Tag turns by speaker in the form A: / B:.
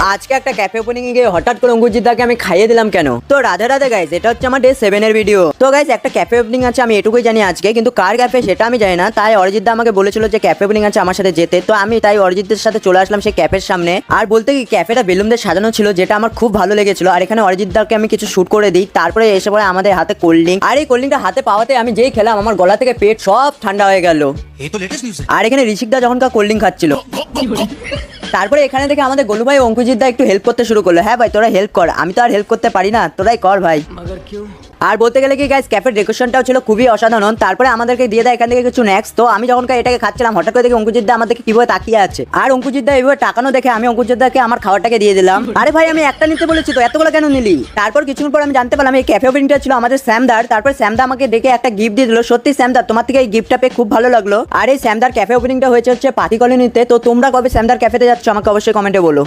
A: আজকে একটা cafe opening এ গিয়ে হঠাৎ করে অঙ্কুরজিৎদাকে আমি খাইয়ে দিলাম কেন। তো রাধে রাধে গাইস, এটা হচ্ছে আমার ডে 7 এর ভিডিও। তো গাইস একটা ক্যাফে ওপেনিং আছে, আমি এটুকুই জানি আজকে, কিন্তু কার ক্যাফে সেটা আমি জানি না। তাই অরিজিৎদা আমাকে বলেছিল যে ক্যাফে ওপেনিং আছে আমার সাথে যেতে। তো আমি তাই অরিজিৎদের সাথে চলে আসলাম সেই ক্যাফের সামনে। আর বলতে কি ক্যাফেটা বেলুন দিয়ে সাজানো ছিল, যেটা আমার খুব ভালো লেগেছিল। আর এখানে অরিজিৎদাকে আমি কিছু শুট করে দিই, তারপরে এসে পরে আমাদের হাতে কোল্ড ড্রিঙ্ক। আর এই কোল্ড ড্রিঙ্কটা হাতে পাওয়াতে আমি যেই খেলাম আমার গলা থেকে পেট সব ঠান্ডা হয়ে গেল। আর এখানে ঋষিকদা যখন কোল্ড ড্রিঙ্ক খাচ্ছিল, তারপরে এখানে থেকে আমাদের গোলু ভাই অঙ্কুরজিৎদা একটু হেল্প করতে শুরু করলো। হ্যাঁ ভাই তোরা হেল্প কর, আমি তো আর হেল্প করতে পারি না, তোরাই কর ভাই। আর বলতে গেলে কি গাইস ক্যাফের ডেকোরেশনটাও ছিল খুবই অসাধারণ। তারপরে আমাদেরকে দিয়ে দেয় এখান থেকে কিছু স্ন্যাক্স। তো আমি যখন এটাকে খাচ্ছিলাম হঠাৎ করে দেখি অঙ্কুরজিৎদা আমাদেরকে কিভাবে তাকিয়ে আছে। আর অঙ্কুরজিৎদা এইভাবে তাকানো দেখে আমি অঙ্কুরজিৎদাকে আমার খাবারটাকে দিয়ে দিলাম। আরে ভাই আমি একটা নিতে বলেছি, তো এতগুলো কেন নিলি? তারপর কিছুক্ষণ পর আমি জানতে পারলাম এই ক্যাফে ওপেনিংটা ছিল আমাদের স্যামদার। তারপর স্যামদা আমাকে দেখে একটা গিফট দিয়ে দিল। সত্যি স্যামদা, তোমার থেকে এই গিফটটা পেয়ে খুব ভালো লাগলো। আর এই স্যামদার ক্যাফে ওপেনিংটা হয়েছে পাতি কলোনিতে। তো তোমরা কবে স্যামদার ক্যাফেতে যাচ্ছ আমাকে অবশ্যই কমেন্টে বলো।